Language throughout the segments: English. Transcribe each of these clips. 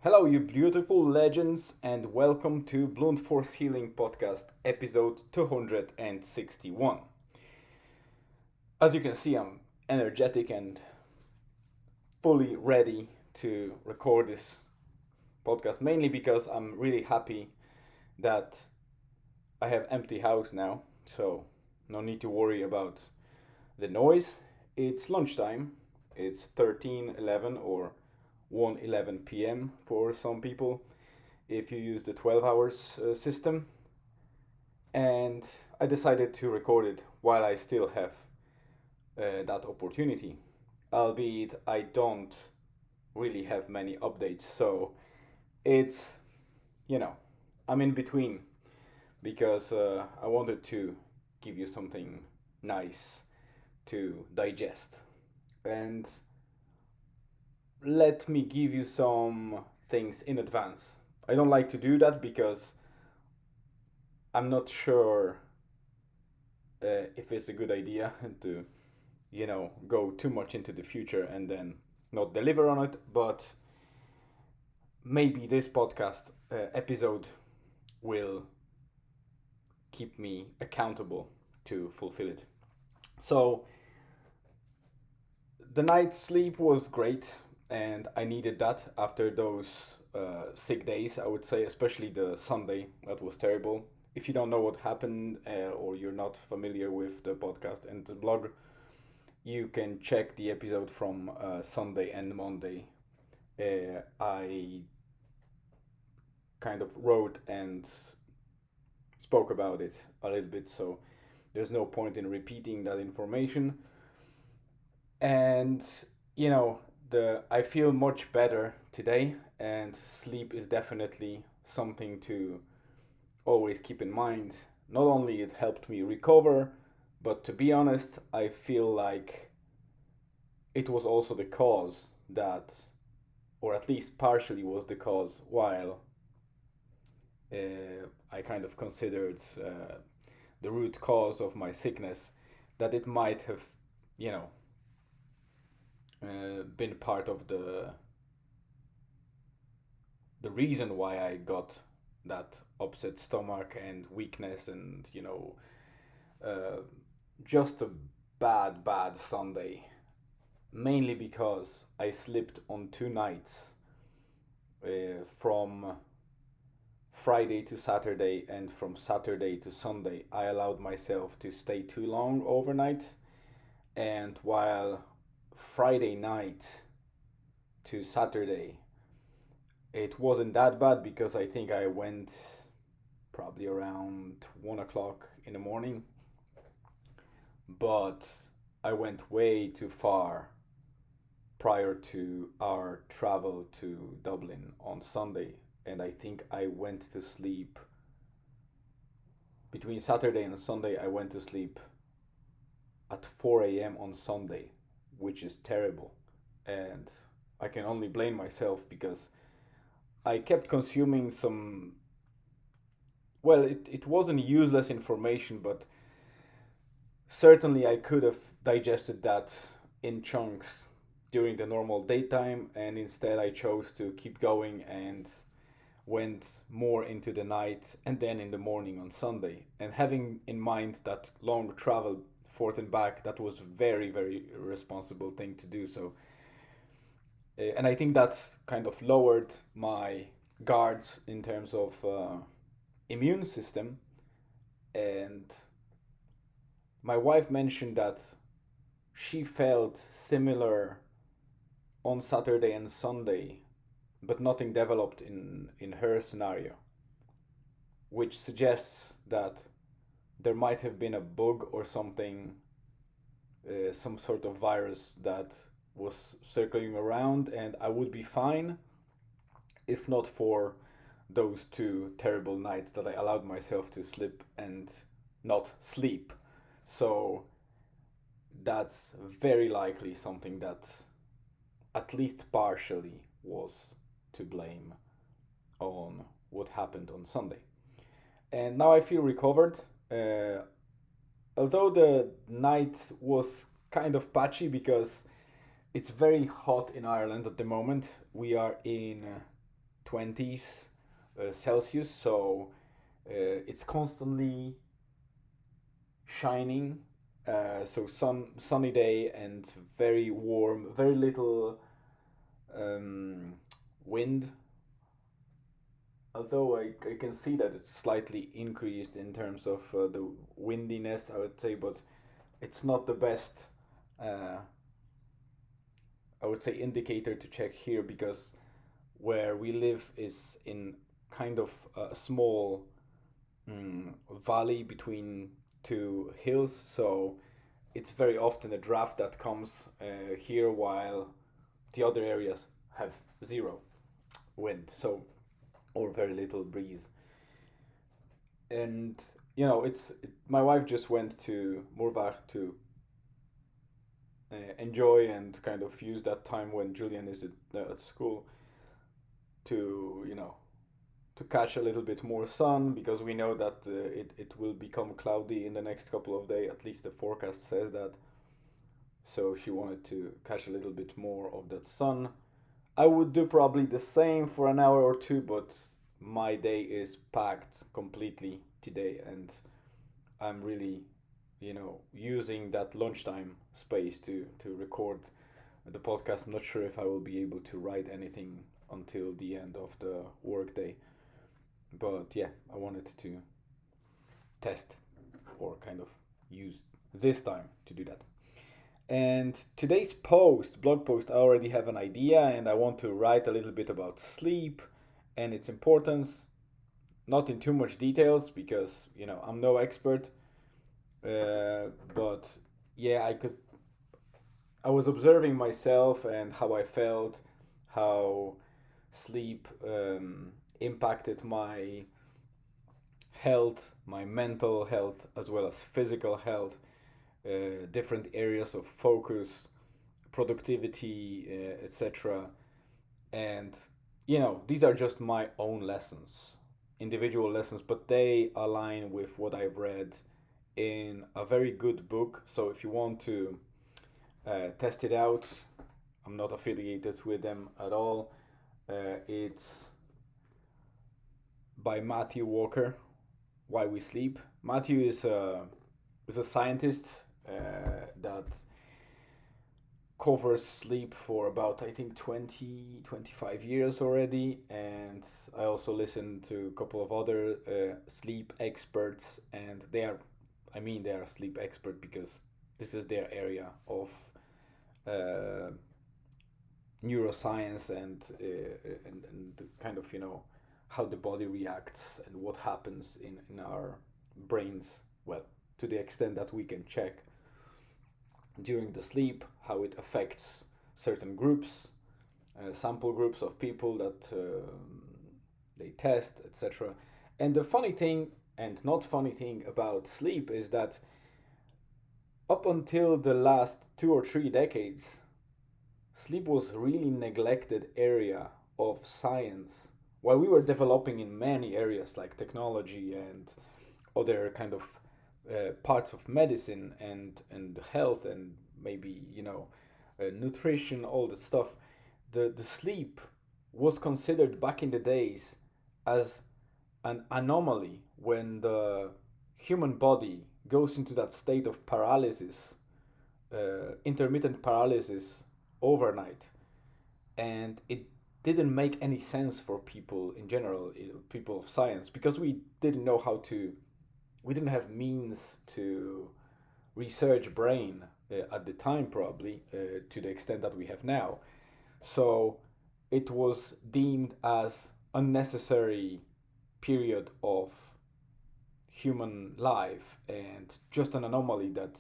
Hello, you beautiful legends, and welcome to Blunt Force Healing Podcast, episode 261. As you can see, I'm energetic and fully ready to record this podcast, mainly because I'm really happy that I have empty house now, so no need to worry about the noise. It's lunchtime. It's 13:11 or 1:11 p.m. for some people if you use the 12 hours system. And I decided to record it while I still have that opportunity. Albeit I don't really have many updates, so it's, you know, I'm in between because I wanted to give you something nice to digest. And let me give you some things in advance. I don't like to do that because I'm not sure if it's a good idea to, go too much into the future and then not deliver on it. But maybe this podcast episode will keep me accountable to fulfill it. So, the night's sleep was great, and I needed that after those sick days, I would say, especially the Sunday. That was terrible. If you don't know what happened or you're not familiar with the podcast and the blog, you can check the episode from Sunday and Monday. I kind of wrote and spoke about it a little bit, so there's no point in repeating that information. And you know, the I feel much better today, and sleep is definitely something to always keep in mind. Not only it helped me recover, but to be honest, I feel like it was also the cause that, or at least partially was the cause, while I kind of considered the root cause of my sickness, that it might have, you know, been part of the reason why I got that upset stomach and weakness and uh, just a bad Sunday, mainly because I slipped on two nights from Friday to Saturday and from Saturday to Sunday. I allowed myself to stay too long overnight, and while Friday night to Saturday it wasn't that bad because I think I went probably around 1 o'clock in the morning, but I went way too far prior to our travel to Dublin on Sunday, and I think I went to sleep between Saturday and Sunday. I went to sleep at 4 a.m. on Sunday, which is terrible, and I can only blame myself because I kept consuming some. Well, it wasn't useless information, but certainly I could have digested that in chunks during the normal daytime, and instead I chose to keep going and went more into the night and then in the morning on Sunday. And having in mind that long travel forth and back, that was very responsible thing to do. So, and I think that's kind of lowered my guards in terms of immune system. And my wife mentioned that she felt similar on Saturday and Sunday, but nothing developed in her scenario, which suggests that there might have been a bug or something, some sort of virus that was circling around, and I would be fine if not for those two terrible nights that I allowed myself to slip and not sleep. So that's very likely something that at least partially was to blame on what happened on Sunday. And now I feel recovered. Uh, Although the night was kind of patchy because it's very hot in Ireland at the moment. We are in 20s Celsius, so it's constantly shining. So sunny day and very warm, very little um, wind. Although I can see that it's slightly increased in terms of the windiness, I would say, but it's not the best, uh, I would say, indicator to check here, because where we live is in kind of a small valley between two hills, so it's very often a draft that comes here, while the other areas have zero wind, so or very little breeze. And my wife just went to Murbach to enjoy and kind of use that time when Julian is at school to to catch a little bit more sun, because we know that it will become cloudy in the next couple of days. At least the forecast says that. So she wanted to catch a little bit more of that sun. I would do probably the same for an hour or two, but my day is packed completely today, and I'm really, using that lunchtime space to record the podcast. I'm not sure if I will be able to write anything until the end of the workday, but yeah, I wanted to test or kind of use this time to do that. And today's blog post, I already have an idea, and I want to write a little bit about sleep and its importance. Not in too much details, because I'm no expert, but yeah, I was observing myself and how I felt, how sleep impacted my health, my mental health, as well as physical health, different areas of focus, productivity, etc. And these are just my own lessons, individual lessons, but they align with what I've read in a very good book. So if you want to test it out, I'm not affiliated with them at all. It's by Matthew Walker, Why We Sleep. Matthew is a scientist that covers sleep for about, I think, 25 years already. And I also listen to a couple of other sleep experts, and they are sleep expert because this is their area of uh, neuroscience, and kind of how the body reacts and what happens in our brains, well, to the extent that we can check during the sleep, how it affects certain groups, sample groups of people that they test, etc. And the funny thing and not funny thing about sleep is that up until the last 2 or 3 decades, sleep was really neglected area of science, while we were developing in many areas like technology and other kind of parts of medicine and health, and maybe nutrition, all that stuff. The sleep was considered back in the days as an anomaly when the human body goes into that state of paralysis, intermittent paralysis overnight, and it didn't make any sense for people in general, people of science, because we didn't know how to, we didn't have means to research brain at the time, probably to the extent that we have now. So it was deemed as unnecessary period of human life and just an anomaly that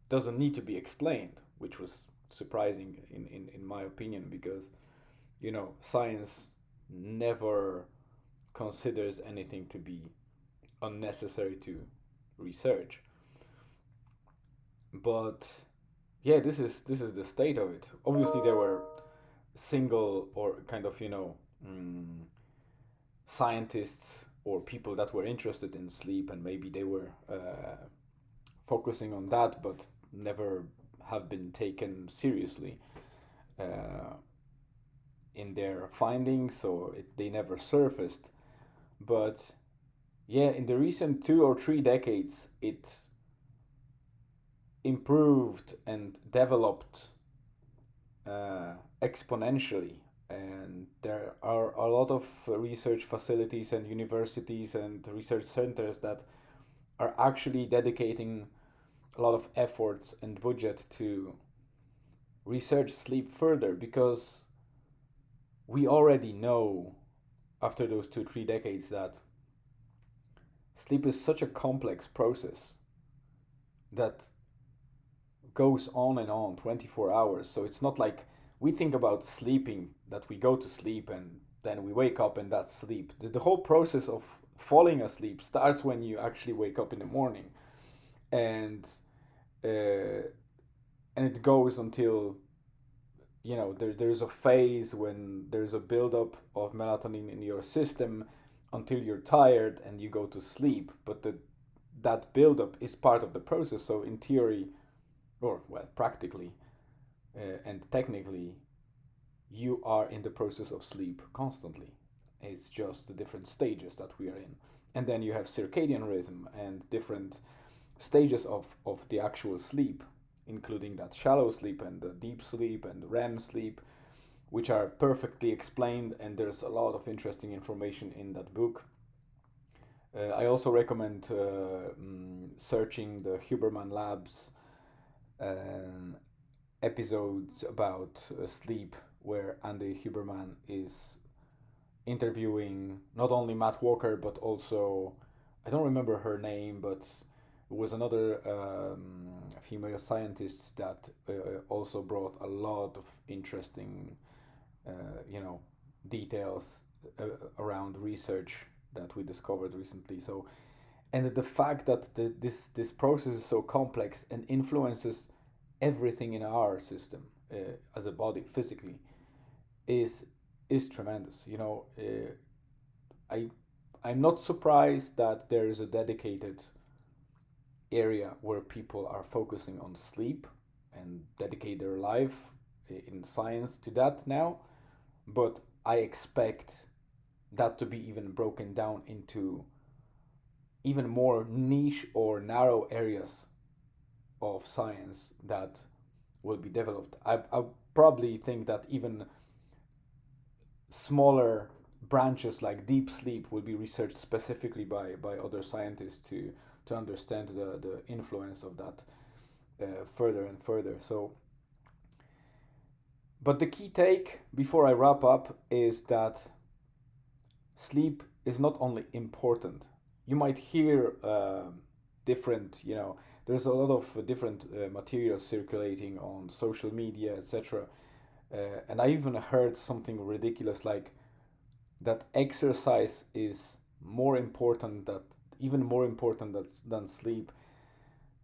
doesn't need to be explained, which was surprising in my opinion, because science never considers anything to be unnecessary to research. But yeah, this is the state of it. Obviously there were single or kind of scientists or people that were interested in sleep, and maybe they were focusing on that, but never have been taken seriously. uh, in their findings, so they never surfaced. But yeah, in the recent 2 or 3 decades, it improved and developed exponentially. And there are a lot of research facilities and universities and research centers that are actually dedicating a lot of efforts and budget to research sleep further, because we already know after those 2 3 decades that sleep is such a complex process that goes on 24 hours. So it's not like we think about sleeping, that we go to sleep and then we wake up and that's sleep. The whole process of falling asleep starts when you actually wake up in the morning, and uh, and it goes until, there's a phase when there's a buildup of melatonin in your system until you're tired and you go to sleep. But that buildup is part of the process. So in theory, or well, practically and technically, you are in the process of sleep constantly. It's just the different stages that we are in. And then you have circadian rhythm and different stages of the actual sleep, including that shallow sleep and the deep sleep and the REM sleep, which are perfectly explained. And there's a lot of interesting information in that book. I also recommend searching the Huberman Labs um, episodes about sleep, where Andy Huberman is interviewing not only Matt Walker but also, I don't remember her name, but it was another female scientist that also brought a lot of interesting, uh, you know, details around research that we discovered recently. So, and the fact that this process is so complex and influences everything in our system as a body physically is is tremendous. I I'm not surprised that there is a dedicated area where people are focusing on sleep and dedicate their life in science to that now, but I expect that to be even broken down into even more niche or narrow areas of science that will be developed. I probably think that even smaller branches like deep sleep will be researched specifically by other scientists to understand the influence of that further and further. So, but the key take before I wrap up is that sleep is not only important. You might hear different, there's a lot of different materials circulating on social media, etc. And I even heard something ridiculous like that exercise is more important, that even more important than sleep.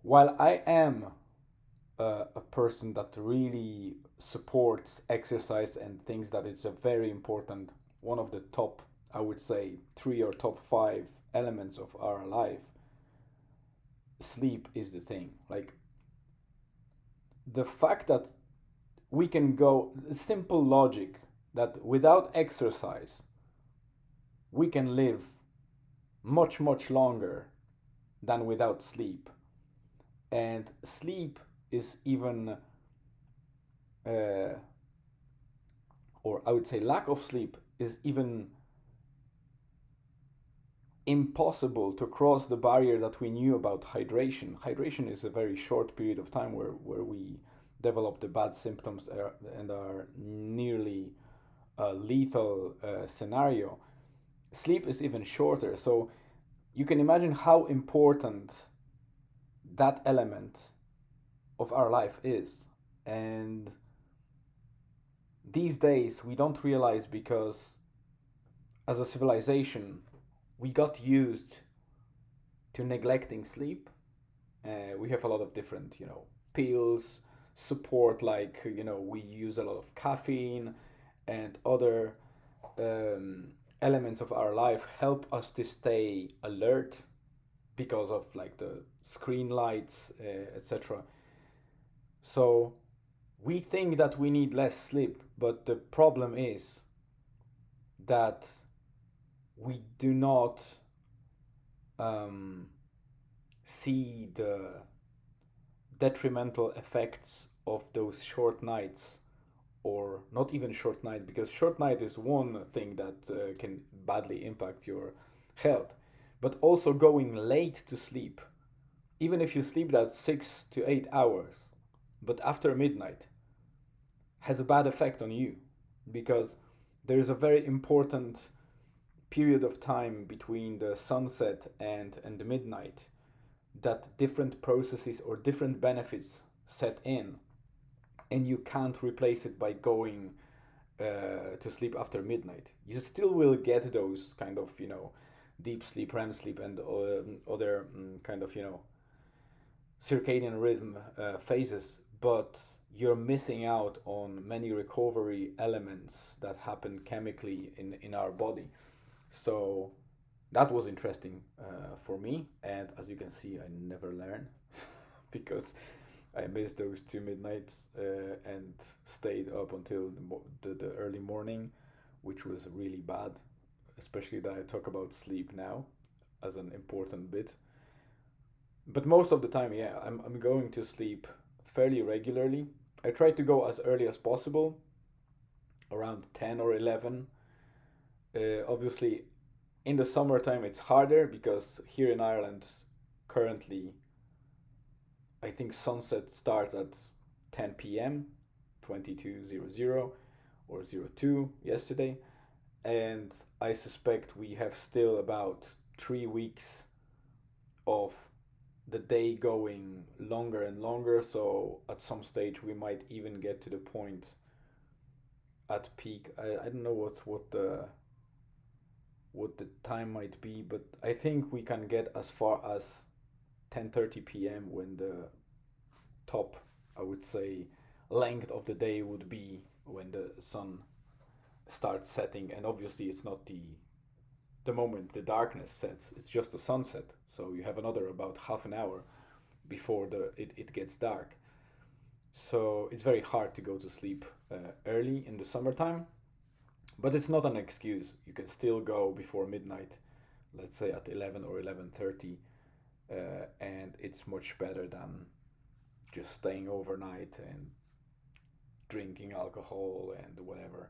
While I am a person that really supports exercise and thinks that it's a very important, one of the top, I would say, three or top five elements of our life, sleep is the thing. Like the fact that we can go, simple logic, that without exercise we can live much, much longer than without sleep. And sleep is even, or I would say, lack of sleep is even impossible to cross the barrier that we knew about hydration. Hydration is a very short period of time where we develop the bad symptoms and are nearly a lethal scenario. Sleep is even shorter. So you can imagine how important that element of our life is. And these days we don't realize, because as a civilization we got used to neglecting sleep. We have a lot of different, pills, support, like, we use a lot of caffeine and other elements of our life help us to stay alert because of like the screen lights, etc. So we think that we need less sleep, but the problem is that we do not um, see the detrimental effects of those short nights, or not even short night, because short night is one thing that can badly impact your health, but also going late to sleep, even if you sleep that 6 to 8 hours, but after midnight, has a bad effect on you, because there is a very important period of time between the sunset and the midnight that different processes or different benefits set in, and you can't replace it by going to sleep after midnight. You still will get those kind of, deep sleep, REM sleep, and other kind of, circadian rhythm phases, but you're missing out on many recovery elements that happen chemically in our body. So that was interesting for me, and as you can see, I never learn because I missed those two midnights and stayed up until the early morning, which was really bad. Especially that I talk about sleep now as an important bit. But most of the time, yeah, I'm going to sleep fairly regularly. I try to go as early as possible, around 10 or 11. Obviously, in the summertime, it's harder because here in Ireland, currently, I think sunset starts at 10 p.m., 22:00 or 02 yesterday. And I suspect we have still about 3 weeks of the day going longer and longer. So at some stage, we might even get to the point at peak. I don't know what the time might be, but I think we can get as far as 10:30 p.m. when the top, I would say, length of the day would be when the sun starts setting. And obviously, it's not the moment the darkness sets; it's just the sunset. So you have another about half an hour before it gets dark. So it's very hard to go to sleep early in the summertime, but it's not an excuse. You can still go before midnight, let's say at 11 or 11:30, and it's much better than just staying overnight and drinking alcohol and whatever,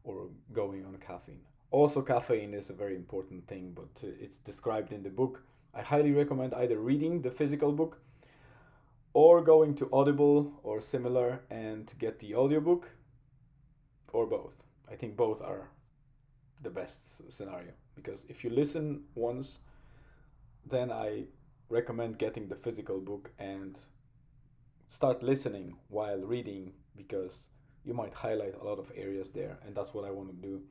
or going on caffeine. Also, caffeine is a very important thing, but it's described in the book. I highly recommend either reading the physical book or going to Audible or similar and get the audiobook, or both. I think both are the best scenario, because if you listen once, then I recommend getting the physical book and start listening while reading, because you might highlight a lot of areas there, and that's what I want to do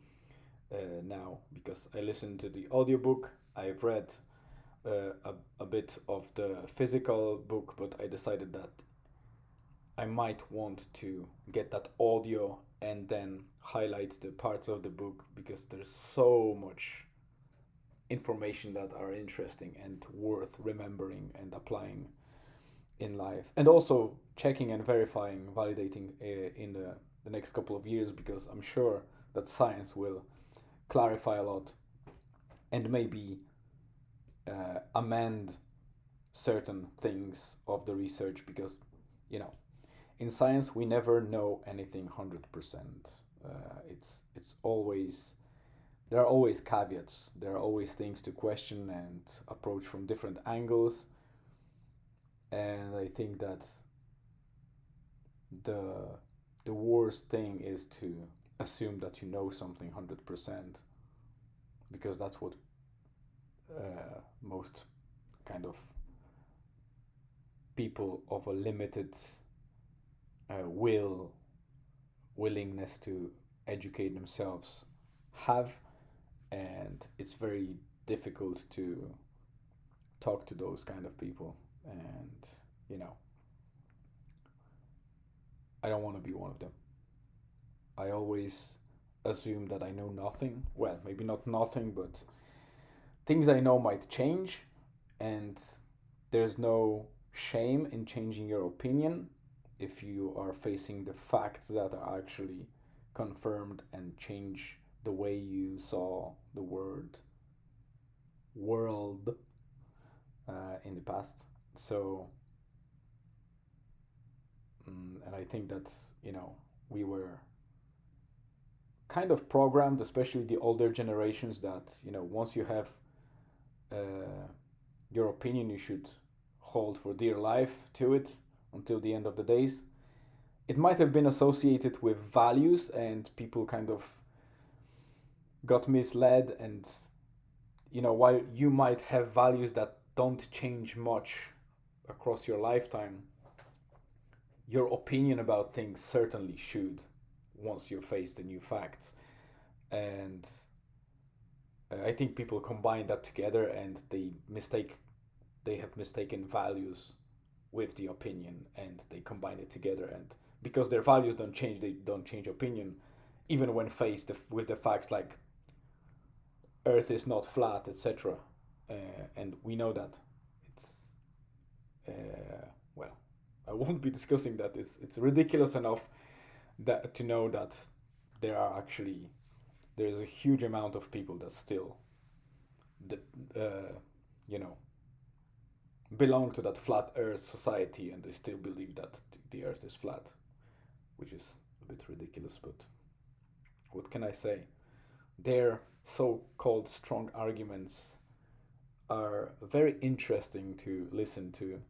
now, because I listened to the audiobook. I've read a bit of the physical book, but I decided that I might want to get that audio and then highlight the parts of the book, because there's so much information that are interesting and worth remembering and applying in life, and also checking and verifying, validating in the next couple of years, because I'm sure that science will clarify a lot and maybe amend certain things of the research, because you know in science we never know anything 100%. It's always, there are always caveats, there are always things to question and approach from different angles, and I think that the the worst thing is to assume that you know something 100%, because that's what most kind of people of a limited willingness to educate themselves have, and it's very difficult to talk to those kind of people. And you know I don't want to be one of them. I always assume that I know nothing. Well, maybe not nothing, but things I know might change, and there's no shame in changing your opinion, if you are facing the facts that are actually confirmed and change the way you saw the world in the past. So, and I think that's, we were kind of programmed, especially the older generations, that, once you have uh, your opinion, you should hold for dear life to it until the end of the days. It might have been associated with values, and people kind of got misled. And, while you might have values that don't change much across your lifetime, your opinion about things certainly should once you face the new facts. And I think people combine that together, and they have mistaken values with the opinion, and they combine it together. And because their values don't change, they don't change opinion, even when faced with the facts like Earth is not flat, etc. And we know that it's well, I won't be discussing that. It's ridiculous enough that to know that there is a huge amount of people that still that you know belong to that flat Earth society, and they still believe that the Earth is flat, which is a bit ridiculous. But what can I say? Their so-called strong arguments are very interesting to listen to,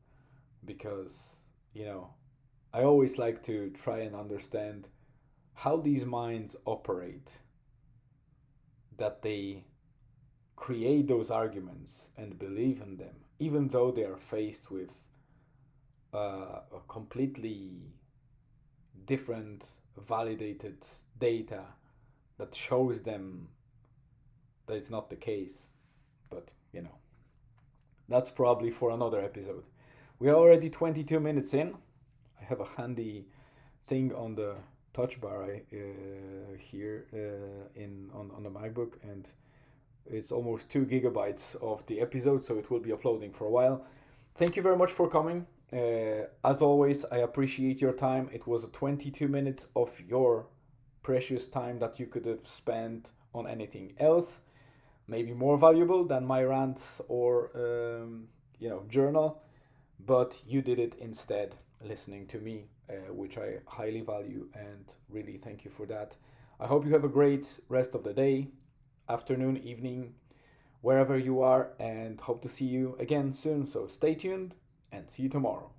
because I always like to try and understand how these minds operate, that they create those arguments and believe in them, even though they are faced with a completely different validated data that shows them that it's not the case. But, that's probably for another episode. We are already 22 minutes in. I have a handy thing on the touch bar here on the MacBook, and it's almost 2 gigabytes of the episode, so it will be uploading for a while. Thank you very much for coming. As always, I appreciate your time. It was 22 minutes of your precious time that you could have spent on anything else, maybe more valuable than my rants or journal, but you did it instead listening to me, which I highly value, and really thank you for that. I hope you have a great rest of the day, afternoon, evening, wherever you are, and hope to see you again soon. So stay tuned and see you tomorrow.